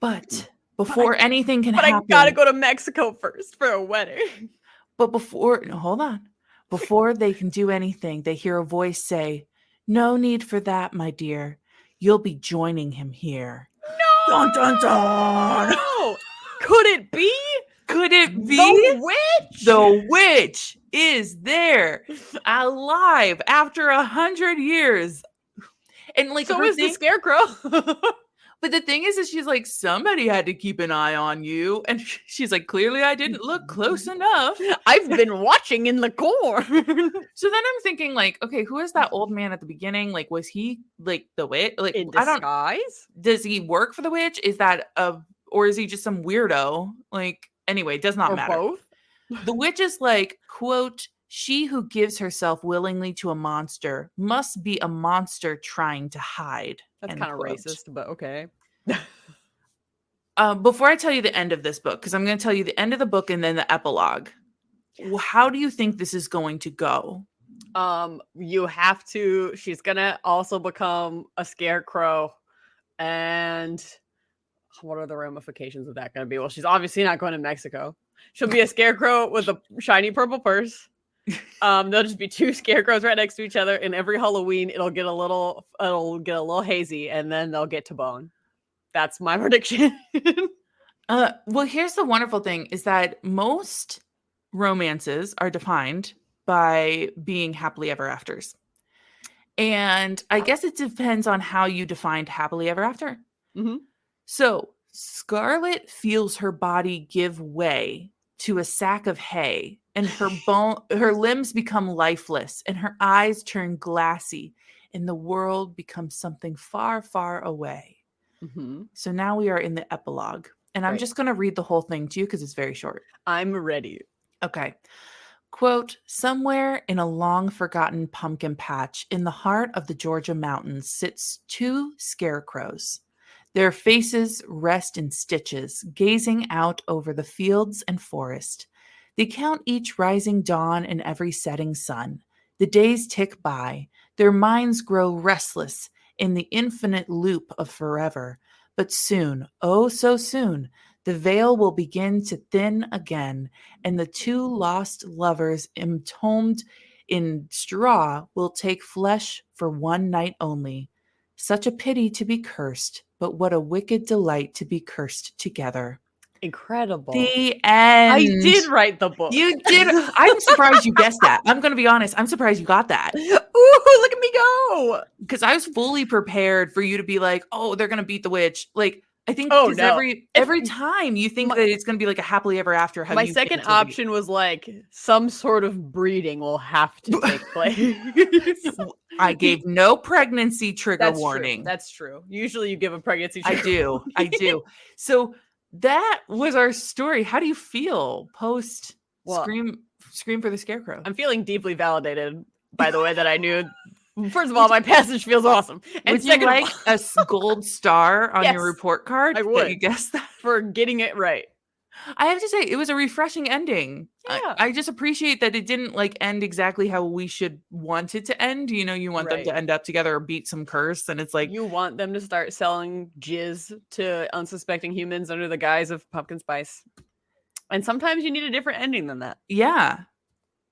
But before anything can happen. But I gotta go to Mexico first for a wedding. But hold on. Before they can do anything, they hear a voice say, no need for that, my dear. You'll be joining him here. No! Dun, dun, dun! No! Could it be? Could it be? The witch? The witch is there, alive after 100 years. And like, so is the Scarecrow. But the thing is she's like, somebody had to keep an eye on you. And she's like, clearly I didn't look close enough. I've been watching in the corner. So then I'm thinking like, okay, who is that old man at the beginning? Like, was he like the witch? Like, in disguise? Does he work for the witch? Is that or is he just some weirdo? Like, anyway, does not matter. Both? The witch is like, quote, she who gives herself willingly to a monster must be a monster trying to hide. That's kind of racist, but okay. Before I tell you the end of this book, because I'm going to tell you the end of the book and then the epilogue, how do you think this is going to go? She's gonna also become a scarecrow. And what are the ramifications of that gonna be? Well, she's obviously not going to Mexico. She'll be a scarecrow with a shiny purple purse. There'll just be two scarecrows right next to each other, and every Halloween it'll get a little hazy, and then they'll get to bone. That's my prediction. Well, here's the wonderful thing is that most romances are defined by being happily ever afters. And I guess it depends on how you defined happily ever after. Mm-hmm. So Scarlet feels her body give way to a sack of hay, and her limbs become lifeless, and her eyes turn glassy, and the world becomes something far, far away. Mm-hmm. So now we are in the epilogue, and I'm just going to read the whole thing to you because it's very short. I'm ready. Okay. Quote, somewhere in a long forgotten pumpkin patch in the heart of the Georgia mountains sits two scarecrows. Their faces rest in stitches, gazing out over the fields and forest. They count each rising dawn and every setting sun. The days tick by. Their minds grow restless in the infinite loop of forever. But soon, oh so soon, the veil will begin to thin again, and the two lost lovers entombed in straw will take flesh for one night only. Such a pity to be cursed, but what a wicked delight to be cursed together. Incredible. The end. I did write the book. You did. I'm surprised you guessed that. I'm going to be honest. I'm surprised you got that. Ooh, look at me go. Because I was fully prepared for you to be like, oh, they're going to beat the witch. Like, I think every time you think that it's going to be like a happily ever after. How my second option was like some sort of breeding will have to take place. I gave no pregnancy trigger That's warning. True. That's true. Usually you give a pregnancy trigger. I do. So that was our story. How do you feel post Scream for the Scarecrow? I'm feeling deeply validated by the way that I knew. First of all, my passage feels awesome. And would you like a gold star on your report card? I would. You guessed that? For getting it right. I have to say, it was a refreshing ending. Yeah. I just appreciate that it didn't like end exactly how we should want it to end. You know, you want them to end up together or beat some curse. And it's like, you want them to start selling jizz to unsuspecting humans under the guise of pumpkin spice. And sometimes you need a different ending than that. Yeah.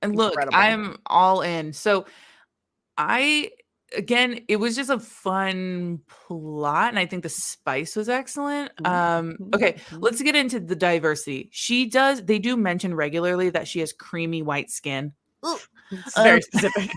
And look, I'm all in. So it was just a fun plot, and I think the spice was excellent. Okay, let's get into the diversity. They do mention regularly that she has creamy white skin. It's very specific.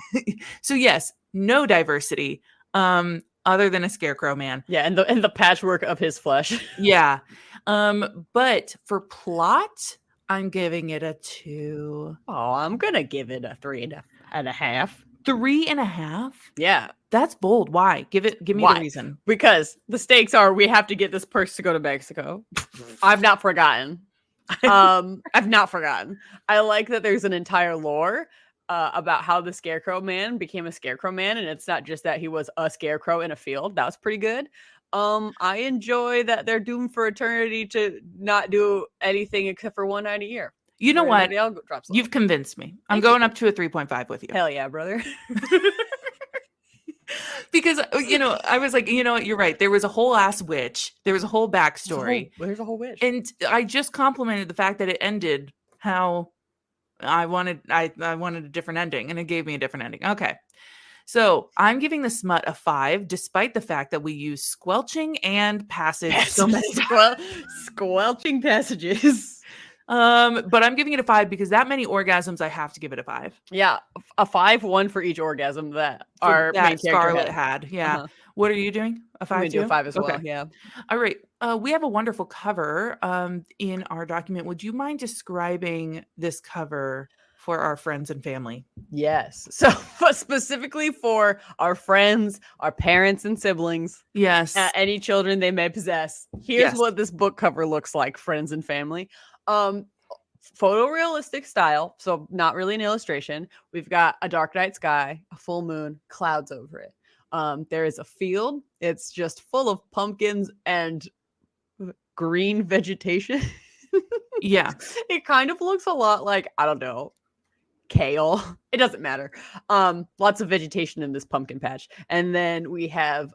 So yes, no diversity, other than a scarecrow man. Yeah, and the patchwork of his flesh. Yeah. But for plot, I'm giving it a 2. Oh, I'm gonna give it a 3.5. 3.5? Yeah. That's bold. Why? Give me the reason. Because the stakes are we have to get this purse to go to Mexico. I've not forgotten. I've not forgotten. I like that there's an entire lore about how the Scarecrow man became a Scarecrow man, and it's not just that he was a scarecrow in a field. That was pretty good. I enjoy that they're doomed for eternity to not do anything except for one night a year. You know what? You've convinced me. I'm going up to a 3.5 with you. Hell yeah, brother. Because, I was like, you know what? You're right. There was a whole ass witch. There was a whole backstory. There's a whole witch. And I just complimented the fact that it ended how I wanted a different ending, and it gave me a different ending. Okay. So I'm giving the Smut a 5, despite the fact that we use squelching and passage so many squelching passages. But I'm giving it a 5 because that many orgasms, I have to give it a 5. Yeah, a 5, 1 for each orgasm that our main Scarlet had. Yeah. Uh-huh. What are you doing? A 5? I'm gonna do a 5 as well. Yeah. All right. We have a wonderful cover in our document. Would you mind describing this cover for our friends and family? Yes. So specifically for our friends, our parents and siblings. Yes. Any children they may possess. Here's what this book cover looks like, friends and family. Photorealistic style, so not really an illustration. We've got a dark night sky, a full moon, clouds over it. There is a field. It's just full of pumpkins and green vegetation. Yeah. It kind of looks a lot like, I don't know, kale. It doesn't matter. Lots of vegetation in this pumpkin patch. And then we have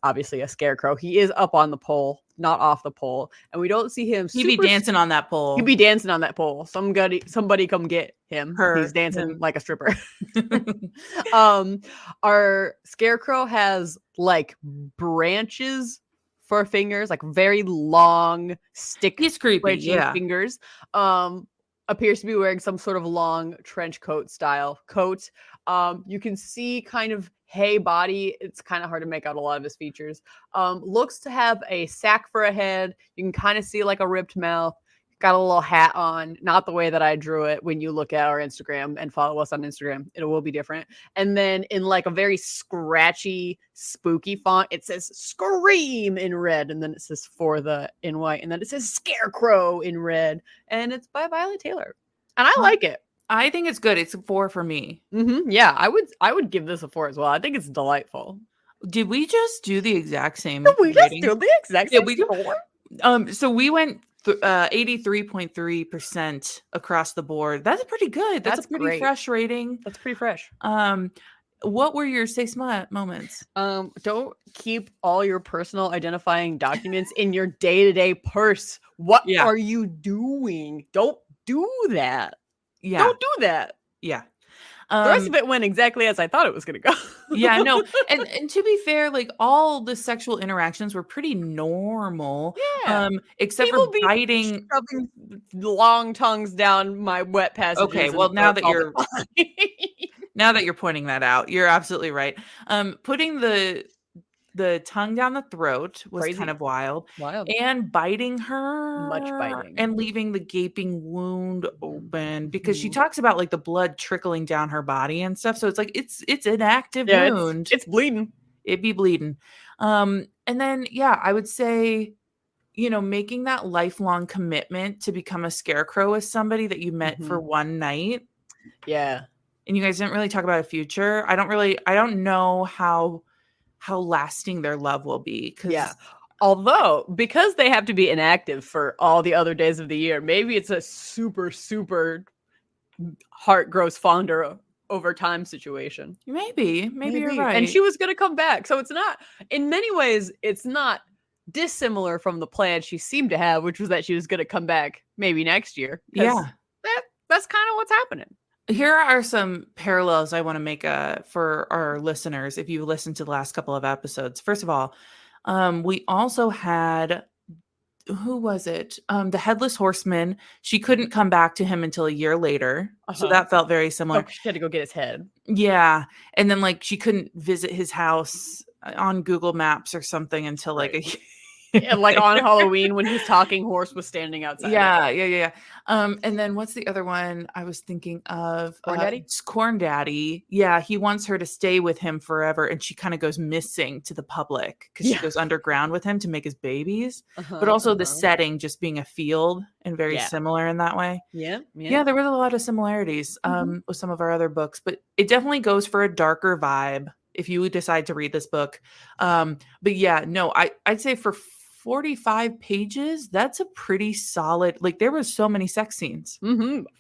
obviously a scarecrow. He is up on the pole, not off the pole, and we don't see him. He'd be dancing on that pole. He'd be dancing on that pole. Somebody come get him. He's dancing like a stripper. Our scarecrow has like branches for fingers, like very long stick. He's creepy, fingers. Appears to be wearing some sort of long trench coat style coat. You can see kind of hay body. It's kind of hard to make out a lot of his features. Looks to have a sack for a head. You can kind of see like a ripped mouth. Got a little hat on, not the way that I drew it. When you look at our Instagram and follow us on Instagram, it will be different. And then in like a very scratchy, spooky font, it says "Scream" in red, and then it says "For the" in white, and then it says "Scarecrow" in red, and it's by Violet Taylor, and I like it. I think it's good. It's a 4 for me. Yeah, I would give this a 4 as well. I think it's delightful. Did we just do the exact same? Did we just do the exact same? So we went 83.3% across the board. That's pretty good. That's a pretty great. Fresh rating. That's pretty fresh. What were your Say Smut moments? Don't keep all your personal identifying documents in your day-to-day purse. What are you doing? Don't do that. Yeah. Don't do that. Yeah. The rest of it went exactly as I thought it was going to go. Yeah, no. And to be fair, like all the sexual interactions were pretty normal. Yeah. Except People for biting, shoving long tongues down my wet passages. Okay, well now that you're pointing that out, you're absolutely right. Putting the tongue down the throat was Crazy. Kind of wild. And biting her, much biting, and leaving the gaping wound open because she talks about like the blood trickling down her body and stuff. So it's like it's an active wound. It's bleeding. It'd be bleeding. And then I would say, making that lifelong commitment to become a scarecrow with somebody that you met for one night. Yeah. And you guys didn't really talk about a future. I don't know how lasting their love will be. Although, because they have to be inactive for all the other days of the year, maybe it's a super, super heart grows fonder over time situation. Maybe you're right. And she was going to come back. So it's not, in many ways, it's not dissimilar from the plan she seemed to have, which was that she was going to come back maybe next year. Yeah. That's kind of what's happening. Here are some parallels I want to make for our listeners if you listened to the last couple of episodes. First of all, we also had, who was it? The Headless Horseman. She couldn't come back to him until a year later. So that felt very similar. She had to go get his head. Yeah. And then like she couldn't visit his house on Google Maps or something until like a year. Like on Halloween when his talking horse was standing outside. Yeah. And then what's the other one I was thinking of? Corn Daddy? Corn Daddy. Yeah, he wants her to stay with him forever, and she kind of goes missing to the public because she goes underground with him to make his babies. But also the setting just being a field and very similar in that way. Yeah, there was a lot of similarities with some of our other books, but it definitely goes for a darker vibe if you decide to read this book. But I'd say for 45 pages, that's a pretty solid, like there was so many sex scenes.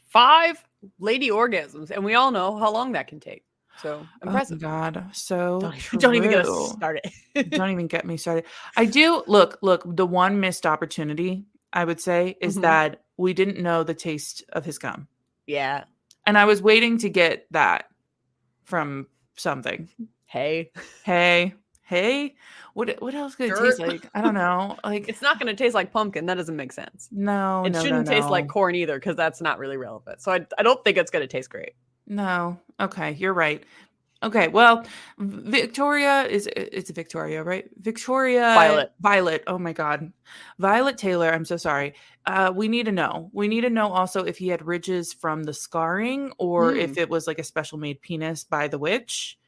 5 lady orgasms, and we all know how long that can take. So impressive. Oh God, so don't even get us started. Don't even get me started. I do look, the one missed opportunity I would say is that we didn't know the taste of his cum. Yeah. And I was waiting to get that from something. Hey. What else could it taste like? I don't know. Like it's not going to taste like pumpkin. That doesn't make sense. No, it shouldn't taste like corn either because that's not really relevant. So I don't think it's going to taste great. No. Okay, you're right. Okay, well, it's Victoria, right? Violet. Oh my God. Violet Taylor, I'm so sorry. We need to know. We need to know also if he had ridges from the scarring or if it was like a special made penis by the witch.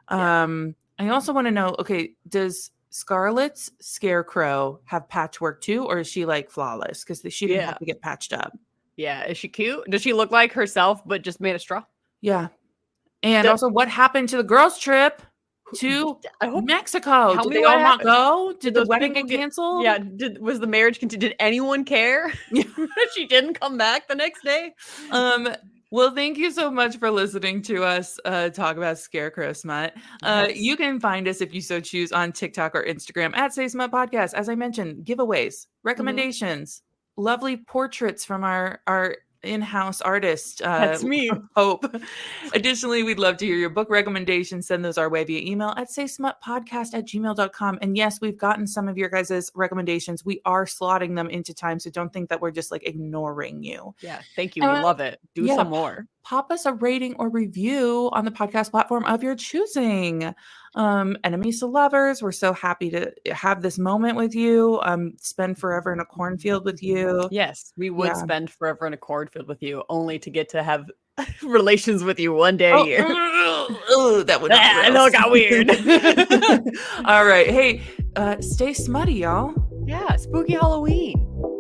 I also want to know, okay, does Scarlet's Scarecrow have patchwork too, or is she like flawless? Because she didn't have to get patched up. Yeah. Is she cute? Does she look like herself, but just made of straw? Yeah. And also, what happened to the girls' trip to Mexico? Did they all not go? Did the wedding get canceled? Yeah. Was the marriage continued? Did anyone care? She didn't come back the next day? Well, thank you so much for listening to us talk about Scarecrow Smut. Yes. You can find us if you so choose on TikTok or Instagram at saysmutpodcast. As I mentioned, giveaways, recommendations, lovely portraits from our in-house artist, That's me. Hope. Additionally, we'd love to hear your book recommendations. Send those our way via email at saysmutpodcast@gmail.com. And yes, we've gotten some of your guys' recommendations. We are slotting them into time, so don't think that we're just like ignoring you. Yeah. Thank you. We love it. Do some more. Pop us a rating or review on the podcast platform of your choosing. Enemies to lovers, we're so happy to have this moment with you. Spend forever in a cornfield with you. Yes, we would spend forever in a cornfield with you, only to get to have relations with you one day a year. That would I know it got weird. All right. Hey, stay smutty, y'all. Yeah, spooky Halloween.